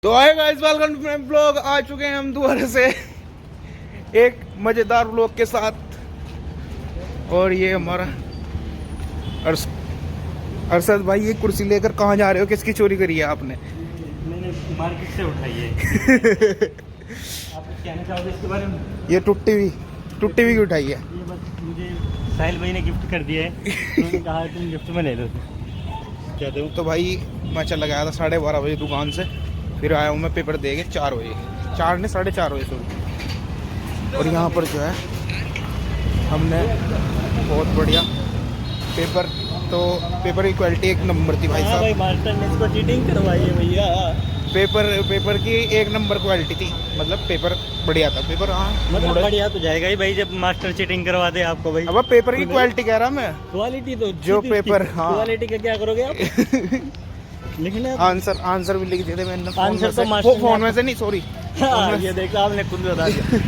तो आए guys, welcome to my blog. आ चुके हैं हम दोबारा से एक मजेदार ब्लॉग के साथ। और ये हमारा अरशद भाई, ये कुर्सी लेकर कहाँ जा रहे हो? किसकी चोरी करी है आपने? मैंने मार्केट से उठाई है। आप कहना चाहोगे इसके बारे में? ये टूटी हुई की उठाई है। ये बस मुझे साहिल भाई ने गिफ्ट कर दिया है। उन्होंने कहा तुम गिफ्ट में ले लो। क्या दूँ? तो भाई मैं चला गया था 12:30 बजे दुकान से, फिर आया हूँ मैं पेपर दे के 4 बजे, 4 नहीं 4:30 बजे सॉरी। और यहाँ पर जो है हमने बहुत बढ़िया पेपर, तो पेपर की क्वालिटी एक नंबर थी भाई हाँ साहब। भाई, मास्टर ने इसको चीटिंग करवाई है भैया। पेपर की एक नंबर क्वालिटी थी, मतलब पेपर बढ़िया था। पेपर हाँ मतलब बढ़िया तो जाएगा ही भाई जब मास्टर चीटिंग करवा दे आपको भाई। अब पेपर की क्वालिटी कह रहा मैं, क्वालिटी तो जो पेपर हाँ क्वालिटी का क्या करोगे आप? लिखना आंसर भी लिख दिए थे मैंने आंसर तो मास्टर फोन में से नहीं, सॉरी। हाँ, ये देखो आपने खुद बता दिया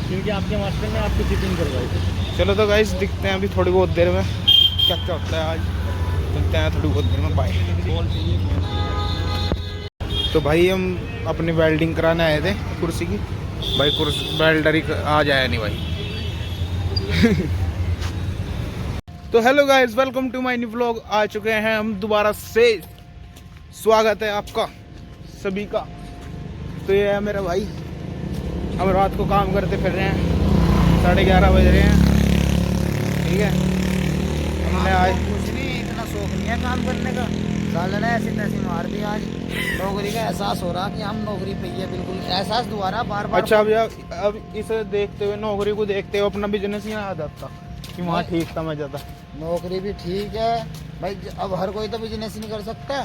क्योंकि आपके मास्टर ने आपको चीटिंग करवाई थी। चलो तो गाइस दिखते हैं अभी थोड़ी बहुत देर में क्या क्या होता है। आज मिलते हैं थोड़ी बहुत देर में, बाय। तो भाई हम अपनी वेल्डिंग कराने आए थे कुर्सी की। भाई कुर्सी वेल्डर ही आ जाया नहीं भाई। तो hello guys, welcome to my new vlog. आ चुके हैं हम दोबारा से, स्वागत है आपका सभी का। तो ये है मेरा भाई, हम रात को काम करते फिर रहे हैं, 11:30 बज रहे हैं। ठीक है, हमने आज कुछ नहीं, इतना शौक नहीं है काम करने का। साले ने ऐसी तैसी मार दी आज। नौकरी का एहसास हो रहा कि हम नौकरी पे ही है, बिल्कुल एहसास दोबारा बार बार। अच्छा अब इसे देखते हुए, नौकरी को देखते हुए अपना बिजनेस ही आ जाता कि वहाँ ठीक था, मजा था। नौकरी भी ठीक है भाई, अब हर कोई तो बिजनेस नहीं कर सकता,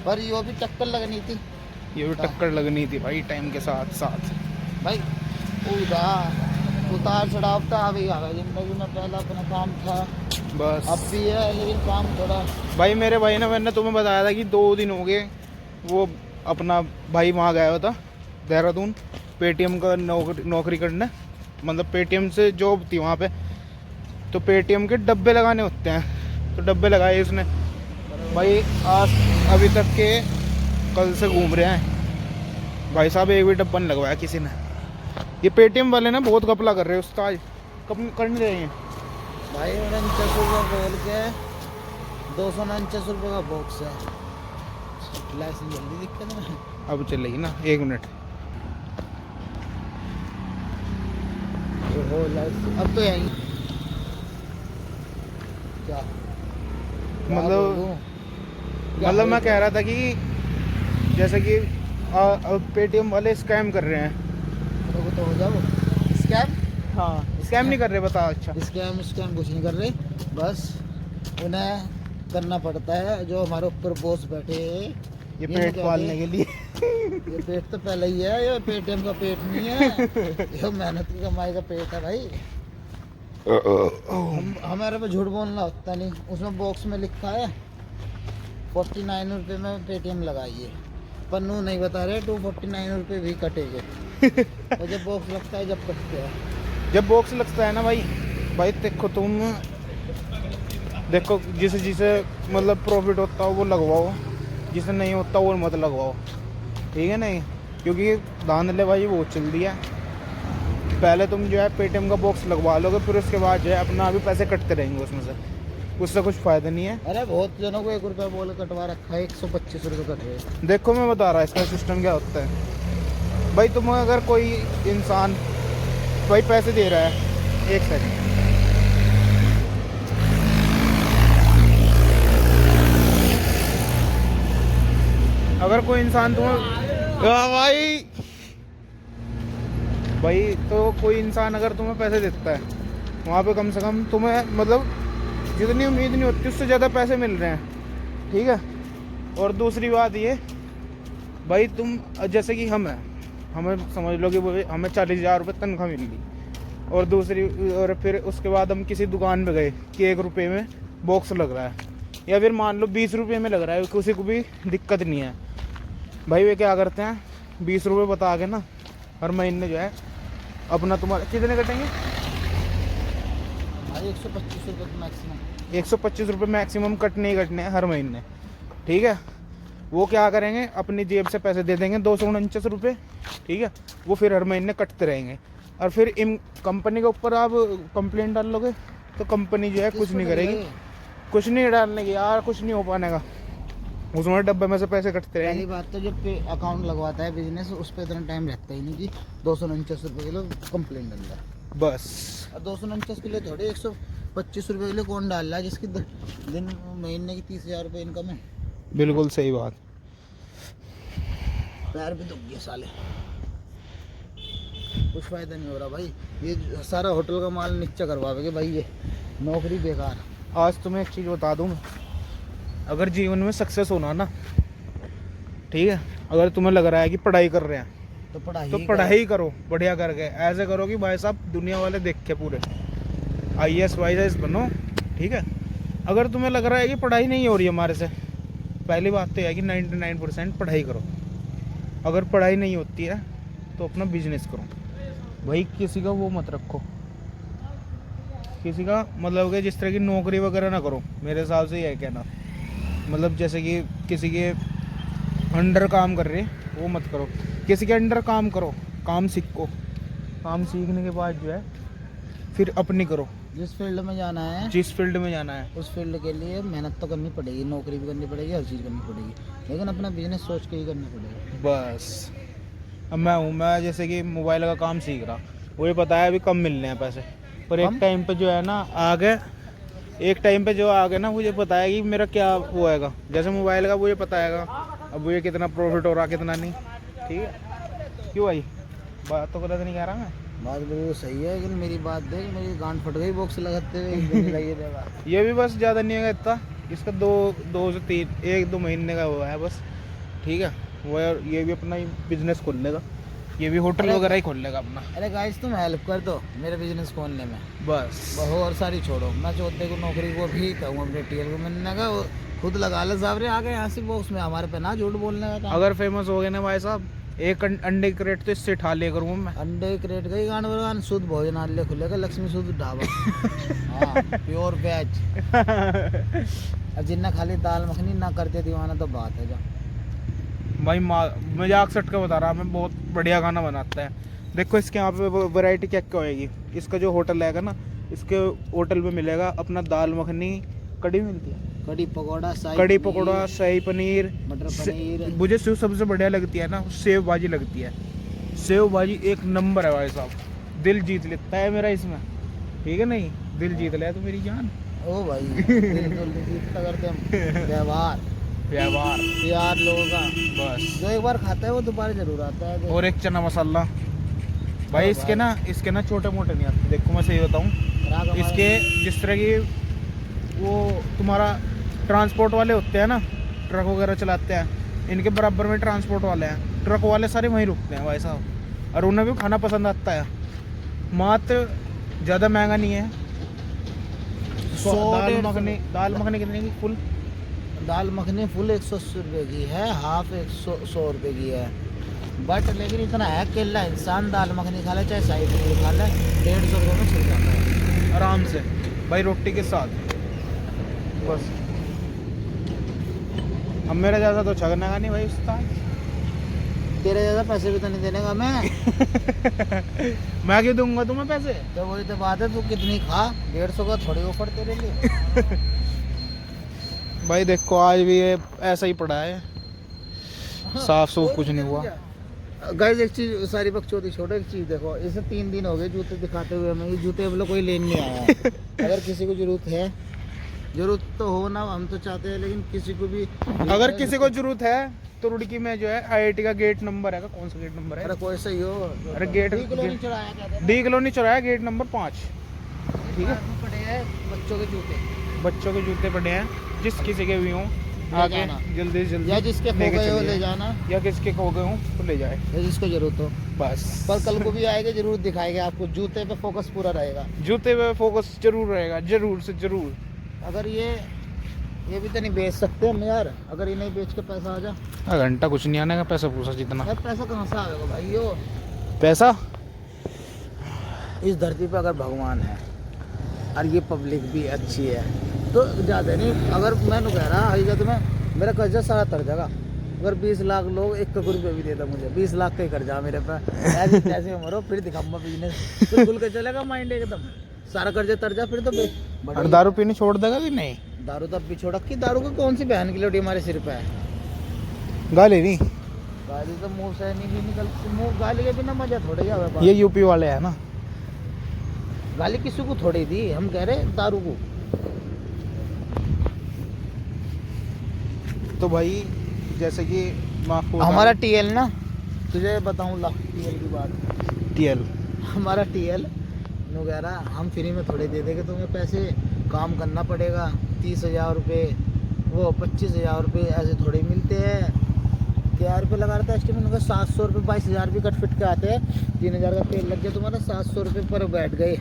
पर यो भी टक्कर लगनी थी। ये भी टक्कर लगनी थी भाई टाइम के साथ साथ भाई उतार चढ़ाव था, अभी आ गया जिंदगी में। पहला अपना काम था, बस। अब भी है, लेकिन काम थोड़ा। भाई मेरे भाई ने, मैंने तुम्हें बताया था कि 2 दिन हो गए वो अपना भाई वहाँ गया हुआ था देहरादून, पेटीएम का नौकरी करने, मतलब पेटीएम से जॉब थी वहाँ पे। तो पेटीएम के डब्बे लगाने होते हैं, तो डब्बे लगाए इसने भाई। आज अभी तक के कल से घूम रहे हैं भाई साहब, एक भी डब्बा नहीं लगवाया किसी ने। ये पेटीएम वाले ना बहुत घपला कर रहे हैं उसका, आज कर नहीं रहे हैं भाई। 49 रुपये बोल के 249 रुपये का बॉक्स है। लाइसेंस जल्दी दिक्कत है। अब चलेगी ना, 1 मिनट। ओहो लाइसेंस अब तो यहीं क्या मतलब मैं कह रहा था कि जैसे कि अब पेटीएम वाले स्कैम कर रहे हैं। तो हो जाओ स्कैम। हाँ, स्कैम नहीं कर रहे, बता। अच्छा, स्कैम कुछ नहीं कर रहे, बस उन्हें करना पड़ता है जो हमारे ऊपर बॉस बैठे हैं, ये पेट पालने के लिए। ये पेट तो पहले ही है, ये पेटीएम का पेट नहीं है, ये मेहनत की कमाई का पेट है भाई। हमारे पे झूठ बोलना होता नहीं। उसमें बॉक्स में लिखा है 49 रुपये में पेटीएम लगाइए, पन्नू नहीं बता रहे 249 रुपये भी कटेंगे। और जब बॉक्स लगता है, जब कटते हैं, जब बॉक्स लगता है ना भाई देखो तुम, देखो जिसे मतलब प्रॉफिट होता हो वो लगवाओ, जिसे नहीं होता वो मत लगवाओ, ठीक है नहीं? क्योंकि धांधले भाई बहुत चल रही है। पहले तुम जो है पेटीएम का बॉक्स लगवा लोगे, फिर उसके बाद जो है अपना भी पैसे कटते रहेंगे उसमें से, उससे कुछ फ़ायदा नहीं है। अरे बहुत जनों को 1 रुपया बोल कटवा रखा है, 125 रुपये कट रहे। देखो मैं बता रहा इसका सिस्टम क्या होता है भाई। तुम अगर कोई इंसान भाई पैसे दे रहा है, 1 सेकंड, अगर कोई इंसान तुम्हें भाई तो कोई इंसान अगर तुम्हें पैसे देता है, वहाँ पे कम से कम तुम्हें मतलब जितनी उम्मीद नहीं होती उससे ज़्यादा पैसे मिल रहे हैं, ठीक है? और दूसरी बात ये भाई, तुम जैसे कि हमें समझ लो कि हमें 40,000 रुपये तनख्वाह मिल गई, और फिर उसके बाद हम किसी दुकान पे गए कि 1 रुपये में बॉक्स लग रहा है, या फिर मान लो 20 रुपये में लग रहा है, किसी को भी दिक्कत नहीं है भाई। वे क्या करते हैं, 20 रुपये बता के ना हर महीने जो है अपना, तुम्हारे कितने कटेंगे? 125 रुपये मैक्सिमम। 125 रुपये मैक्सिमम कटने ही कटने हैं हर महीने, ठीक है? वो क्या करेंगे, अपनी जेब से पैसे दे देंगे 249 रुपये, ठीक है। वो फिर हर महीने कटते रहेंगे, और फिर इन कंपनी के ऊपर आप कंप्लेंट डाल लोगे तो कंपनी जो है कुछ नहीं करेगी, कुछ नहीं डालने की यार, कुछ नहीं हो पाने का, उसमें डब्बे में से पैसे कटते पहली रहेंगे। बात तो जब पे अकाउंट लगवाता है बिजनेस, उस पर इतना टाइम रहता ही नहीं कि 249 रुपये किलो कंप्लेंट डाल रहा है। बस और 249 के लिए थोड़े 125 रुपये के लिए कौन डाल रहा है, जिसकी दिन महीने की 30,000 रुपये इनकम है। बिल्कुल सही बात। पैर भी दुख गए साले, कुछ फायदा नहीं हो रहा भाई। ये सारा होटल का माल नीचा करवाओगे भाई, ये नौकरी बेकार। आज तुम्हें एक चीज़ बता दूँ मैं, अगर जीवन में सक्सेस होना ना, ठीक है, अगर तुम्हें लग रहा है कि पढ़ाई कर रहे हैं तो पढ़ाई तो पढ़ाई करो, बढ़िया करके। ऐसे करो कि भाई साहब दुनिया वाले देख के पूरे IAS वाईएएस बनो, ठीक है। अगर तुम्हें लग रहा है कि पढ़ाई नहीं हो रही हमारे से, पहली बात तो यह है कि 99% पढ़ाई करो। अगर पढ़ाई नहीं होती है तो अपना बिजनेस करो भाई, किसी का वो मत रखो, किसी का मतलब कि जिस तरह की नौकरी वगैरह ना करो, मेरे हिसाब से यह कहना। मतलब जैसे कि किसी के अंडर काम कर रहे वो मत करो, किसी के अंडर काम करो, काम सीखो, काम सीखने के बाद जो है फिर अपनी करो। जिस फील्ड में जाना है, जिस फील्ड में जाना है उस फील्ड के लिए मेहनत तो करनी पड़ेगी, नौकरी भी करनी पड़ेगी, हर चीज़ करनी पड़ेगी, लेकिन अपना बिजनेस सोच के ही करना पड़ेगा। बस। अब मैं जैसे कि मोबाइल का काम सीख रहा, मुझे पता है अभी कम मिलने हैं पैसे, पर एक टाइम पे जो है ना आगे, एक टाइम पे जो आगे ना मुझे पता है कि मेरा क्या वो आएगा। जैसे मोबाइल का मुझे पता आएगा अब मुझे कितना प्रॉफिट हो रहा कितना नहीं, ठीक है। क्यों भाई, बात तो गलत नहीं कह रहा मैं। बात बिल्कुल सही है, लेकिन मेरी बात देख, मेरी गांड फट गई बॉक्स लगाते हुए, एक दिन लगी देगा। ये भी बस ज़्यादा नहीं है इतना, इसका 2 से 3 1-2 महीने का हुआ है बस, ठीक है। वो ये भी अपना ही बिजनेस खोल लेगा, ये भी होटल वगैरह ही खोल लेगा अपना। अरे गाइस तुम हेल्प कर दो मेरे बिजनेस खोलने में, बस बहु और सारी छोड़ो। मैं चौथे को नौकरी को भी कहूँ अपने टीएल को, मैंने कहा वो खुद लगा ले साहब रे, आगे यहाँ से बॉक्स में हमारे पे ना झूठ बोलने का काम। अगर फेमस हो गए ना भाई साहब, एक अंडे की क्रेट तो इससे ठा लिया करूँ मैं। अंडे क्रेट गई गांड बरगान, शुद्ध भोजनालय खुलेगा, लक्ष्मी शुद्ध ढाबा। हाँ, प्योर वेज। अब जिन्ना खाली दाल मखनी ना करते दीवाना तो बात है। जो भाई मजाक सट के बता रहा, मैं बहुत बढ़िया खाना बनाता है। देखो इसके यहाँ पे वैरायटी क्या क्या होएगी। इसका जो होटल रहेगा ना, इसके होटल में मिलेगा अपना दाल मखनी, कड़ी मिलती है, कड़ी पकौड़ा, कड़ी पकौड़ा, शाही पनीर, मटर पनीर। मुझे सबसे बढ़िया लगती है ना सेव भाजी लगती है। सेव भाजी एक नंबर है भाई साहब, दिल जीत लेता है मेरा इसमें, ठीक है। नहीं दिल जीत लिया तो मेरी जान। ओ भाई दिल जीतता करते हम। व्यवहार यार लोगों का, बस। जो एक बार खाता है वो दोबारा जरूर आता है। और एक चना मसाला भाई, इसके ना छोटे मोटे नहीं आते। देखो मैं सही बताऊँ, इसके जिस तरह की वो तुम्हारा ट्रांसपोर्ट वाले होते हैं ना, ट्रक वगैरह चलाते हैं, इनके बराबर में ट्रांसपोर्ट वाले हैं। ट्रक वाले सारे वहीं रुकते हैं भाई साहब, और उन्हें भी खाना पसंद आता है। मात्र ज़्यादा महंगा नहीं है। दाल मखनी कितने की फुल? दाल मखनी फुल 180 रुपये की है, हाफ 100 रुपये की है। बट लेकिन इतना है केला, इंसान दाल मखनी खा ले चाहे शाही पनीर खा ले, 150 रुपये में छिल जाता है आराम से भाई, रोटी के साथ बस। अब मेरा जैसा तो छगने का नहीं भाई उस्ताद। तेरे ज़्यादा पैसे भी तो नहीं देने का मैं। मैं क्यों दूंगा तुम्हें पैसे? तो वही तो बात है, तू कितनी खा, 150 का थोड़ी ऑफर तेरे लिए। भाई देखो आज भी ये ऐसा ही पड़ा है, साफ सूफ कुछ नहीं हुआ। गाइस एक चीज, सारी बकचोदी छोड़ो, एक चीज देखो, इसे 3 दिन हो गए जूते दिखाते हुए हमें। ये जूते अब लोग कोई लेने नहीं आया है। अगर किसी को जरूरत तो हो ना, हम तो चाहते हैं, लेकिन किसी को भी अगर किसी को जरूरत है तो रुड़की में जो है IIT का गेट नंबर है, कौन सा गेट नंबर है? अरे कोई सही हो, अरे गेट डी कॉलोनी चौराहा कहते हैं। डी कॉलोनी चौराहा गेट नंबर 5, ठीक है। पड़े हैं बच्चों के जूते, बच्चों के जूते पड़े हैं, जिस किसी के भी हों आगे जाना। जल्दी से जल्दी, या जिसके खो लेके गए हो चलिए। ले जाना, या किसके खो गए हों तो ले जाए, या जिसको जरूरत हो बस। पर कल को भी आएगा, जरूर दिखाएंगे आपको। जूते पे फोकस पूरा रहेगा, जूते पे फोकस जरूर रहेगा, जरूर से जरूर। अगर ये भी तो नहीं बेच सकते हम यार, अगर ये नहीं बेच के पैसा आ जा। घंटा कुछ नहीं आने का, पैसा पूसा जितना यार पैसा कहाँ से आएगा भाई? पैसा इस धरती पे अगर भगवान है और ये पब्लिक भी अच्छी है तो ज़्यादा नहीं। अगर मैं कह रहा हकीकत में मेरा कर्जा सारा तर जाएगा, अगर 20 लाख लोग 1 करोड़ रुपये भी देता मुझे, 20 लाख का ही कर जा मेरे पे, ऐसे पैसे मरो फिर दिखाऊंगा बिजनेस, फिर खुल के चलेगा माइंड एकदम, सारा कर्जे तर जा फिर तो और दारू पीनी छोड़ देगा कि नहीं? दारू तब भी छोड़ा कि दारू की कौन सी बहन की लोटी हमारे सिर पे है। गाली नहीं, गाली तो मुंह से नहीं भी निकलती, मुंह गाली के बिना मजा थोड़े जावे बात। ये यूपी वाले हैं ना। गाली किसी को थोड़ी दी, हम कह रहे दारू को। तो भाई जैसे कि मैं आपको हमारा टीएल ना, तुझे बताऊं ला टीएल की बात। टीएल हमारा टीएल नो कह रहा हम फ्री में थोड़े दे देंगे तुम्हें पैसे, काम करना पड़ेगा, 30,000 रुपये वो 25,000 रुपये ऐसे थोड़े मिलते हैं। क्या रुपये लगा रहा था एस्टिमेट का, 700 रुपये, 22,000 भी कट फिट के आते हैं, 3,000 का तेल लग गया तुम्हारा, 700 रुपये पर बैठ गए।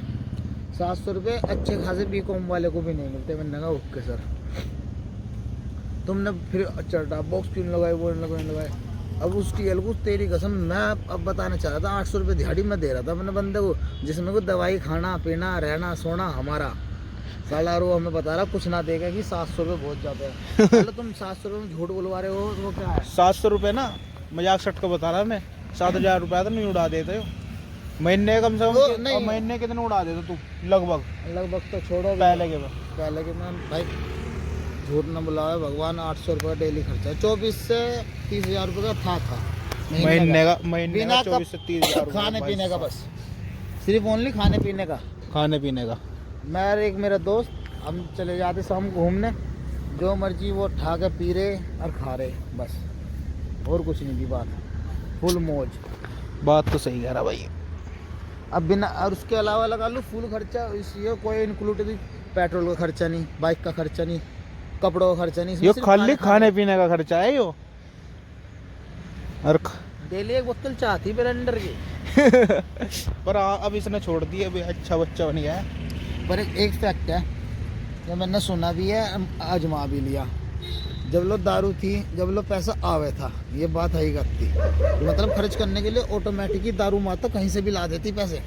700 रुपये अच्छे खासे बीकॉम वाले को भी नहीं मिलते। मैंने कहा ओके सर। तुमने फिर चढ़ा बॉक्स क्यों लगाए, वो नहीं लगाए। अब उस टीएल को तेरी कसम मैं अब बताना चाह रहा था, 800 रुपये दिहाड़ी में दे रहा था अपने बंदे को, जिसमें को दवाई खाना पीना रहना सोना हमारा। साला रो हमें बता रहा कुछ ना देगा कि 700 रुपये बहुत ज़्यादा है। चलो तुम 700 रुपये में झूठ बुलवा रहे हो तो वो क्या है? 700 रुपये ना, मजाक सट का बता रहा मैं, 7,000 रुपया तो नहीं उड़ा देते हो महीने कम से कम। नहीं। महीने कितने उड़ा देते तू? लगभग तो छोड़ो पहले के मैं भाई झूठ न बुलावे भगवान, 800 रुपये डेली खर्चा, 24 से 30,000 रुपये का था महीने का बिना 24 से 30,000 खाने पीने का, बस सिर्फ ओनली खाने पीने का। खाने पीने का। मैं और एक मेरा दोस्त हम चले जाते शाम घूमने, जो मर्जी वो ठा के पी रहे और खा रहे, बस और कुछ नहीं थी बात, फुल मौज। बात तो सही कह रहा भाई। अब बिना, और उसके अलावा लगा लो फुल खर्चा, इसलिए कोई इंक्लूडेड, पेट्रोल का खर्चा नहीं, बाइक का खर्चा नहीं, कपड़ों का खर्चा नहीं, यो खाली खाने पीने का खर्चा है यो। और डेली एक बोतल चाह थी ब्लेंडर की। पर अब इसने छोड़ दी, अभी अच्छा बच्चा बन गया है। पर एक फैक्ट है, जो मैंने सुना भी है, आजमा भी लिया। जब लो दारू थी, जब लो पैसा आवे था, ये बात हकीकत थी, मतलब खर्च करने के लिए ऑटोमेटिक ही दारू माता कहीं से भी ला देती पैसे।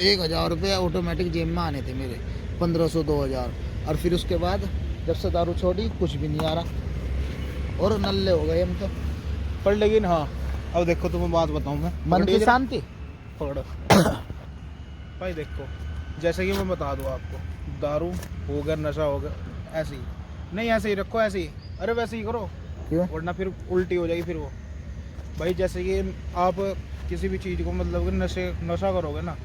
1,000 रुपये ऑटोमेटिक जेब में आने थे मेरे, 1,500 2,000। और फिर उसके बाद जब से दारू छोड़ी कुछ भी नहीं आ रहा और नल्ले हो गए हम तो। पर लेकिन हाँ, अब देखो तुम्हें बात बताऊँ मैं, मन की शांति पकड़ो भाई। देखो जैसे कि मैं बता दूँ आपको, दारू हो गया, नशा हो गया, ऐसे ही नहीं, ऐसे ही रखो, ऐसे ही, अरे वैसे ही करो, क्यों? वरना फिर उल्टी हो जाएगी फिर वो। भाई जैसे कि आप किसी भी चीज़ को मतलब कि नशा करोगे ना,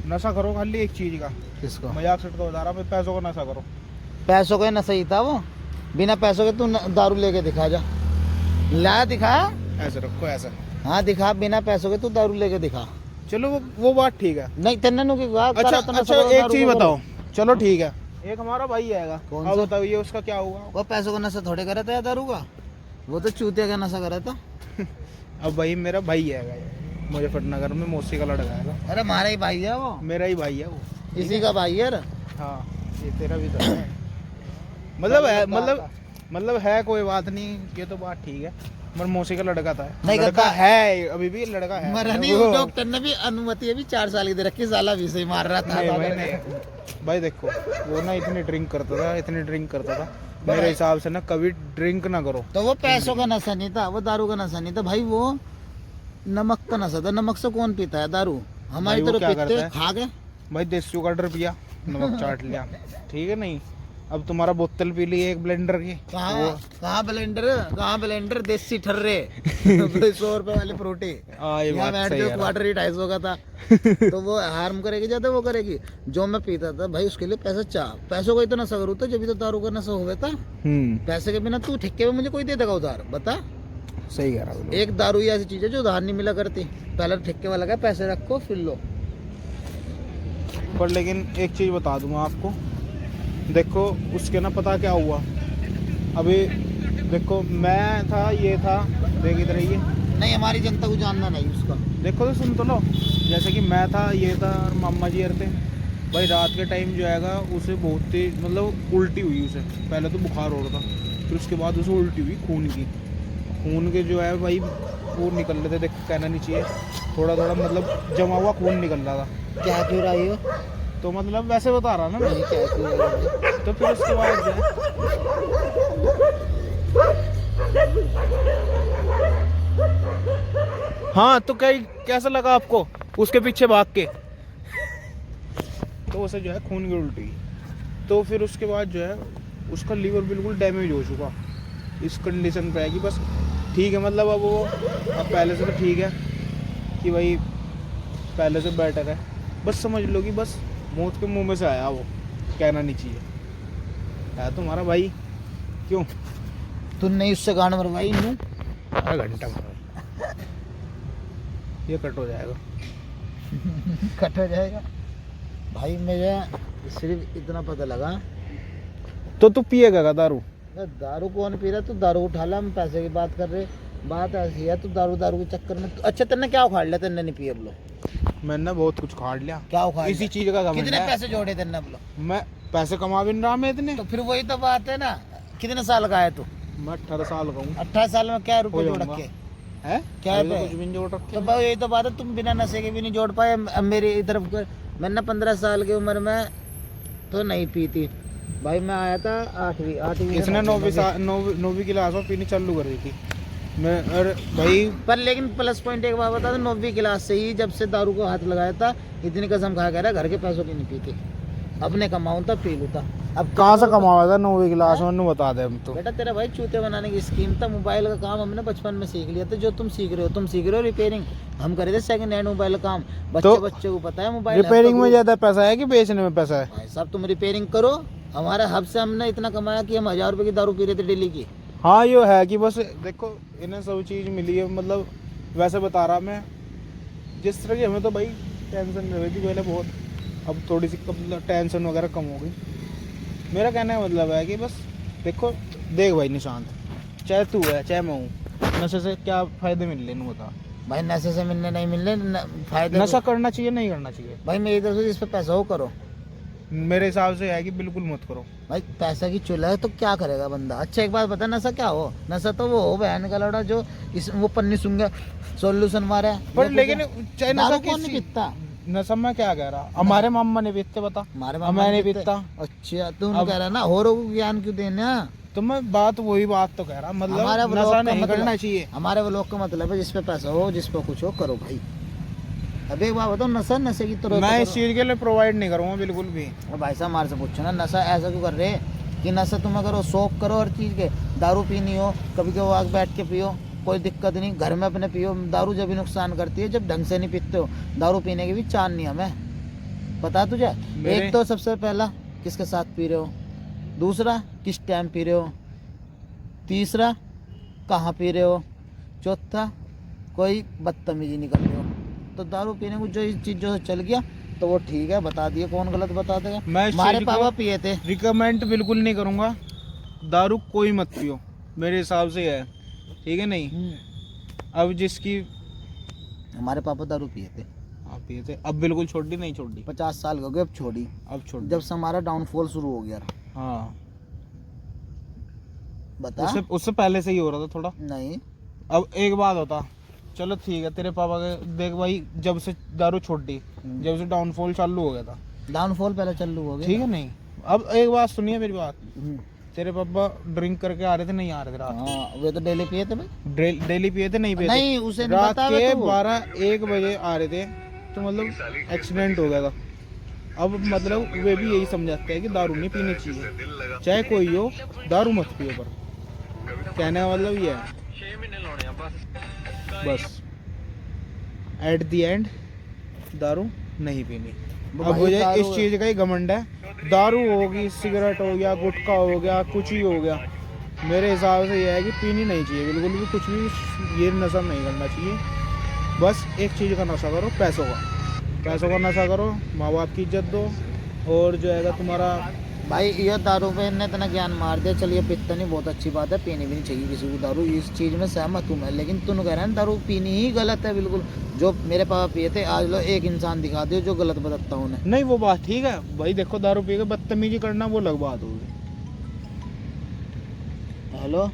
नशा करो खाली एक चीज़ का। किसको? मजाक से तो बता रहा मैं, पैसों का नशा करो। पैसों का नशा ही था वो, बिना पैसों के तू दारू लेके दिखा जा, ला दिखा, ऐसे रखो ऐसा। हाँ दिखा, बिना पैसों के तू दारू लेके दिखा। चलो वो बात ठीक है। नहीं तेने नु की बात अच्छा करा, अच्छा एक चीज़ बताओ, चलो ठीक है, एक हमारा भाई आएगा, कौन अब सा? बताइए उसका क्या हुआ। वो पैसों का नशा थोड़े करा था दारू का, वो तो चूतिया का नशा करा था। अब भाई मेरा भाई आएगा मुजफ्फरनगर में, मौसी का लड़का आएगा। अरे हमारा ही भाई है वो, मेरा ही भाई है वो। इसी का भाई है। हाँ ये तेरा भी तो है। मतलब है कोई बात नहीं, ये तो बात ठीक है, मगर मौसी का लड़का था, नहीं लड़का करता। है, अभी भी लड़का है। मरा नहीं, वो- डॉक्टर ने भी अनुमति अभी 4 साल की दे रखी, साला भी से मार रहा था। नहीं भाई नहीं भाई, देखो वो ना इतनी ड्रिंक करता था, मेरे हिसाब से ना कभी ड्रिंक ना करो। तो वो पैसों का नशा नहीं था, वो दारू का नशा नहीं था भाई, वो नमक का नशा था। नमक से कौन पीता है दारू? हमारी भाई वो तरफ क्या पीते करता खा गए भाई, देसी का ऑर्डर पिया, नमक चाट लिया, ठीक है। नहीं अब तुम्हारा बोतल पी ली एक ब्लेंडर की, कहाँ ब्लेंडर देसी ठर्रे 100 रुपए वाली फ्रूटी, ये यहाँ बात बैठ सही जो है। क्वार्टर ही 250 का था। तो वो हार्म करेगी ज्यादा, वो करेगी। जो मैं पीता था भाई उसके लिए पैसा चाह, पैसों का ही तो नशा करूँ तो, जब भी तो दारू का नशा हो गया था। पैसे के बिना तू ठेके में मुझे कोई दे देगा उधार, बता? सही कह रहा हूँ। एक दारू ही ऐसी चीज है जो उधार नहीं मिला करती, पहले ठेके वाला का पैसे रखो फिर लो। पर लेकिन एक चीज़ बता दूंगा आपको, देखो उसके ना पता क्या हुआ, अभी देखो मैं था, ये था, देख इधर ये, नहीं हमारी जनता को जानना नहीं उसका। देखो तो सुन तो लो, जैसे कि मैं था, ये था, और मामा जी थे भाई। रात के टाइम जो है उसे बहुत तेज मतलब उल्टी हुई, उसे पहले तो बुखार हो रहा था, फिर उसके बाद उसे उल्टी हुई खून के जो है भाई वो निकल रहे थे, देख कहना नहीं चाहिए, थोड़ा थोड़ा मतलब जमा हुआ खून निकल रहा था। क्या क्यों रही हो? तो मतलब वैसे बता रहा ना मैं। नहीं क्या क्यों रही हो? तो फिर उसके बाद जो है हाँ तो कैसा लगा आपको उसके पीछे भाग के? तो उसे जो है खून की उल्टी, तो फिर उसके बाद जो है उसका लीवर बिल्कुल डैमेज हो चुका, इस कंडीशन पे है कि बस ठीक है, मतलब अब वो अब पहले से तो ठीक है कि भाई पहले से बेटर है, बस समझ लो कि बस मौत के मुंह में से आया, वो कहना नहीं चाहिए है तुम्हारा भाई। क्यों तू नहीं उससे गांड मरवाई नू? आधा घंटा मारो, ये कट हो जाएगा। कट हो जाएगा भाई। मुझे सिर्फ इतना पता लगा, तो तू पिएगा दारू? दारू कौन पी रहा? तू दारू उठा ला, हम पैसे की बात कर रहे। बात ऐसी है, तू दारू के चक्कर में अच्छा तेने क्या उखाड़ लिया? तेने नहीं पी अब लो? मैंने बहुत कुछ खाड़ लिया। क्या उखाड़ इसी लिया? चीज का घमंड कितने है। पैसे जोड़े तेने अब लो? मैं पैसे कमा भी नहीं रहा मैं इतने। तो फिर वही तो बात है ना, कितने साल का है तू? मैं 18 साल का हूँ। 18 साल में क्या रुपए हो जोड़ जाऊंगा। रखे है क्या अभी तो है? कुछ भी नहीं जोड़ रखे। तो भाई यही तो बात है, तुम बिना नशे के भी नहीं जोड़ पाए। अब मेरी तरफ कर, मैंने 15 साल की उम्र में तो नहीं पी थी भाई। मैं आया था 8वीं इसने 9वीं क्लास में पीनी चालू कर दी थी मैं। और भाई पर लेकिन प्लस पॉइंट एक बात बता दो, 9वीं क्लास से ही जब से दारू को हाथ लगाया था, इतनी कसम खा कह रहा घर के पैसों की नहीं पीती, अपने कमाऊं था पी लूँ था। अब कहाँ से कमाया था 9वीं क्लास में? नहीं बता दे हम तो। बेटा तेरा भाई चूते बनाने की स्कीम था। मोबाइल का काम हमने बचपन में सीख लिया था। जो तुम सीख रहे हो, तुम सीख रहे हो रिपेयरिंग, हम करे थे सेकंड हैंड मोबाइल का काम। बच्चे को पता है मोबाइल रिपेयरिंग में ज्यादा पैसा है कि बेचने में पैसा है? भाई साहब तुम रिपेयरिंग करो। हमारे हब से हमने इतना कमाया कि हम 1000 रुपए की दारू पी रहे थे डेली की। हाँ ये है कि बस देखो इन्हें सब चीज़ मिली है, मतलब वैसे बता रहा मैं जिस तरह की हमें तो भाई टेंशन रही थी पहले बहुत, अब थोड़ी सी टेंशन वगैरह कम हो गई। मेरा कहने का मतलब है कि बस देखो देख भाई निशांत, चाहे तू है चाहे मैं हूँ, नशे से क्या फ़ायदे मिल रहे बता भाई नशे से मिलने नहीं मिलने फायदे। नशा करना चाहिए नहीं करना चाहिए? भाई मेरी तरफ से जिस पे पैसा हो करो। मेरे हिसाब से है कि बिल्कुल मत करो भाई पैसा की चूल्हा है तो क्या करेगा बंदा? अच्छा एक बात बता, नशा क्या हो? नशा तो वो हो बहन का लौड़ा जो इस वो पन्नी सुंगे सोल्यूशन मारा है। पर लेकिन चाहे नशा दारू कौन नहीं पीता? नशा मैं क्या कह रहा, हमारे मामा ने पीते बता, हमारे मैं नहीं पीता। अच्छा तू कह रहा ना हो रो ज्ञान क्यों देना? तो मैं वही बात तो कह रहा, हमारा मतलब ब्लॉग नशा का नहीं मतलब- करना चाहिए। हमारे व्लॉग का मतलब है जिस पे पैसा हो, जिस पे कुछ हो करो भाई। अब एक बात बताओ, नशे की तरह मैं इस चीज के लिए प्रोवाइड नहीं करूँगा बिल्कुल भी। और भाई साहब हमारे से पूछो ना, नशा ऐसा क्यों कर रहे हैं कि नशा तुम करो, शौक करो हर चीज़ के। दारू पीनी हो कभी कभी बैठ के पियो, कोई दिक्कत नहीं, घर में अपने पियो। दारू जब भी नुकसान करती है जब ढंग से नहीं पीते हो। दारू पीने की भी चान नहीं हमें पता तुझे। एक तो सबसे पहला किसके साथ पी रहे हो, दूसरा किस टाइम पी रहे हो, तीसरा कहाँ पी रहे हो, चौथा कोई बदतमीजी नहीं कर रहे हो। तो दारू पीने को जो इस चीज़ जो चल गया तो वो ठीक है, बता दिए, कौन गलत बता देगा। मैं इस हमारे चीज पापा को पिए थे। रिकमेंड बिल्कुल नहीं करूँगा, दारू कोई मत पियो मेरे हिसाब से है, ठीक है नहीं। अब जिसकी हमारे पापा दारू पिए थे, आप पिए थे, अब बिल्कुल छोड़ दी नहीं छोड़ दी? 50 साल हो गए अब छोड़ी, अब छोड़ जब से हमारा डाउनफॉल शुरू हो गया। हाँ बता। उससे पहले से ही हो रहा था थोड़ा। नहीं अब एक बात होता, चलो ठीक है तेरे पापा के देख भाई, जब से दारू छोड़ दी, जब से डाउनफॉल चालू हो गया था, डाउनफॉल पहले चालू हो गया। ठीक है नहीं। अब एक बात सुनिए मेरी बात, तेरे पापा ड्रिंक करके आ रहे थे नहीं आ रहे थे रात? हाँ वे तो डेली पिए थे भाई। डेली पिए थे नहीं पिए थे? नहीं उसे नहीं रात पता के तो। 12-1 बजे आ रहे थे, तो मतलब एक्सीडेंट हो गया था। अब मतलब वे भी यही समझाते हैं कि दारू नहीं पीनी चाहिए, चाहे कोई हो दारू मत पियो। पर कहने का मतलब ये है बस एट दी एंड दारू नहीं पीनी। अब मुझे इस चीज़ का ही घमंड है, दारू होगी, सिगरेट हो गया, गुटखा हो गया, कुछ ही हो गया, मेरे हिसाब से यह है कि पीनी नहीं चाहिए बिल्कुल भी, कुछ भी ये नशा नहीं करना चाहिए। बस एक चीज़ का नशा करो, पैसों का नशा करो, माँ बाप की इज्जत दो, और जो है तुम्हारा भाई ये दारू पे इतने इतना ज्ञान मार दिया। चलिए पीता नहीं, बहुत अच्छी बात है, पीनी भी नहीं चाहिए किसी को दारू, इस चीज़ में सहमत हूँ मैं। लेकिन तुम कह रहे हैं दारू पीनी ही गलत है बिल्कुल। जो मेरे पापा पिए थे, आज लो एक इंसान दिखा दियो जो गलत बताता हूँ उन्हें। नहीं वो बात ठीक है भाई, देखो दारू पी के बदतमीजी करना वो अलग बात होगी। हेलो